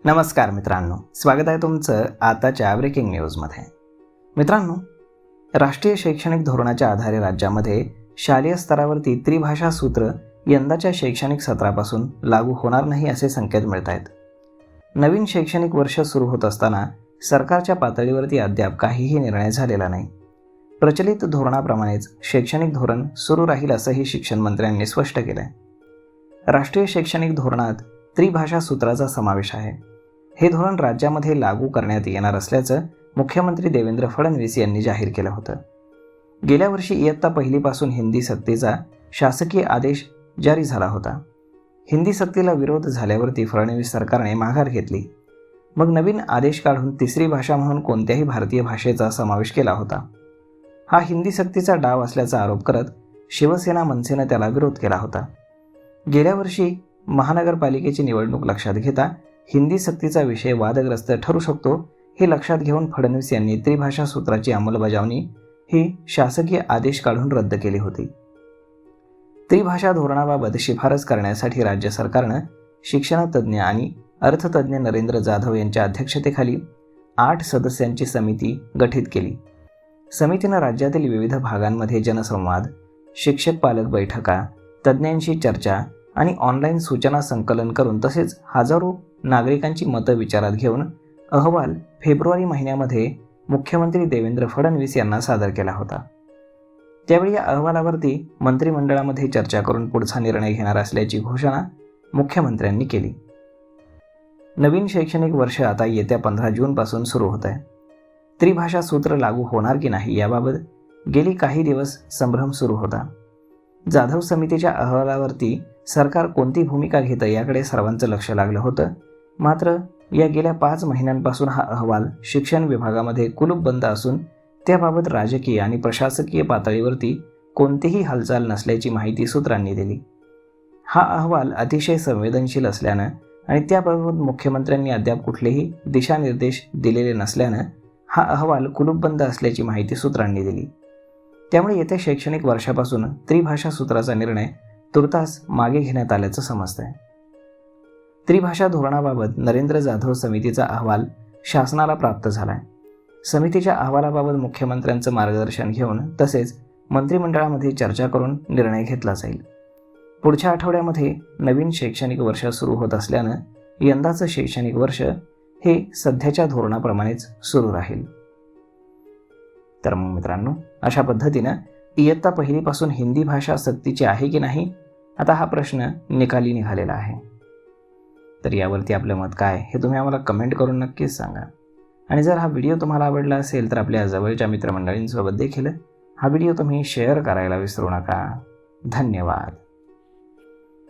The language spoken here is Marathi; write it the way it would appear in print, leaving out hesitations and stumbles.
नमस्कार मित्रांनो, स्वागत आहे तुमचं आताच्या ब्रेकिंग न्यूजमध्ये. मित्रांनो, राष्ट्रीय शैक्षणिक धोरणाच्या आधारे राज्यामध्ये शालेय स्तरावरती त्रिभाषा सूत्र यंदाच्या शैक्षणिक सत्रापासून लागू होणार नाही असे संकेत मिळत आहेत. नवीन शैक्षणिक वर्ष सुरू होत असताना सरकारच्या पातळीवरती अद्याप काहीही निर्णय झालेला नाही. प्रचलित धोरणाप्रमाणेच शैक्षणिक धोरण सुरू राहील असंही शिक्षण मंत्र्यांनी स्पष्ट केलं आहे. राष्ट्रीय शैक्षणिक धोरणात त्रिभाषा सूत्राचा समावेश आहे. हे धोरण राज्यामध्ये लागू करण्यात येणार असल्याचं मुख्यमंत्री देवेंद्र फडणवीस यांनी जाहीर केलं होतं. गेल्या वर्षी इयत्ता पहिलीपासून हिंदी सक्तीचा शासकीय आदेश जारी झाला होता. हिंदी सक्तीला विरोध झाल्यावरती फडणवीस सरकारने माघार घेतली. मग नवीन आदेश काढून तिसरी भाषा म्हणून कोणत्याही भारतीय भाषेचा समावेश केला होता. हा हिंदी सक्तीचा डाव असल्याचा आरोप करत शिवसेना मनसेनं त्याला विरोध केला होता. गेल्या वर्षी महानगरपालिकेची निवडणूक लक्षात घेता हिंदी सक्तीचा विषय वादग्रस्त ठरू शकतो हे लक्षात घेऊन फडणवीस यांनी त्रिभाषा सूत्राची अंमलबजावणी ही शासकीय आदेश काढून रद्द केली होती. त्रिभाषा धोरणाबाबत शिफारस करण्यासाठी राज्य सरकारनं शिक्षणतज्ज्ञ आणि अर्थतज्ज्ञ नरेंद्र जाधव यांच्या अध्यक्षतेखाली 8 सदस्यांची समिती गठीत केली. समितीनं राज्यातील विविध भागांमध्ये जनसंवाद, शिक्षक पालक बैठका, तज्ज्ञांशी चर्चा आणि ऑनलाईन सूचना संकलन करून तसेच हजारो नागरिकांची मतं विचारात घेऊन अहवाल फेब्रुवारी महिन्यामध्ये मुख्यमंत्री देवेंद्र फडणवीस यांना सादर केला होता. त्यावेळी या अहवालावरती मंत्रिमंडळामध्ये चर्चा करून पुढचा निर्णय घेणार असल्याची घोषणा मुख्यमंत्र्यांनी केली. नवीन शैक्षणिक वर्ष आता येत्या 15 जूनपासून सुरू होत आहे. त्रिभाषा सूत्र लागू होणार की नाही याबाबत गेली काही दिवस संभ्रम सुरू होता. जाधव समितीच्या अहवालावरती सरकार कोणती भूमिका घेतं याकडे सर्वांचं लक्ष लागलं होतं. मात्र या गेल्या 5 महिन्यांपासून हा अहवाल शिक्षण विभागामध्ये कुलूपबंद असून त्याबाबत राजकीय आणि प्रशासकीय पातळीवरती कोणतीही हालचाल नसल्याची माहिती सूत्रांनी दिली. हा अहवाल अतिशय संवेदनशील असल्यानं आणि त्याबाबत मुख्यमंत्र्यांनी अद्याप कुठलेही दिशानिर्देश दिलेले नसल्यानं हा अहवाल कुलूपबंद असल्याची माहिती सूत्रांनी दिली. त्यामुळे येत्या शैक्षणिक वर्षापासून त्रिभाषा सूत्राचा निर्णय तुर्तास मागे घेण्यात आल्याचं समजतंय. त्रिभाषा धोरणाबाबत नरेंद्र जाधव समितीचा अहवाल शासनाला प्राप्त झालाय. समितीच्या अहवालाबाबत मुख्यमंत्र्यांचं मार्गदर्शन घेऊन तसेच मंत्रिमंडळामध्ये चर्चा करून निर्णय घेतला जाईल. पुढच्या आठवड्यामध्ये नवीन शैक्षणिक वर्ष सुरू होत असल्यानं यंदाचं शैक्षणिक वर्ष हे सध्याच्या धोरणाप्रमाणेच सुरू राहील. तर मग मित्रांनो, अशा पद्धतीनं इयत्ता पहिलीपासून हिंदी भाषा सक्तीची आहे की नाही, आता हा प्रश्न निकाली निघालेला आहे. तर यावरती आपलं मत काय हे तुम्ही आम्हाला कमेंट करून नक्कीच सांगा. आणि जर हा व्हिडिओ तुम्हाला आवडला असेल तर आपल्या जवळच्या मित्रमंडळींसोबत देखील हा व्हिडिओ तुम्ही शेअर करायला विसरू नका. धन्यवाद.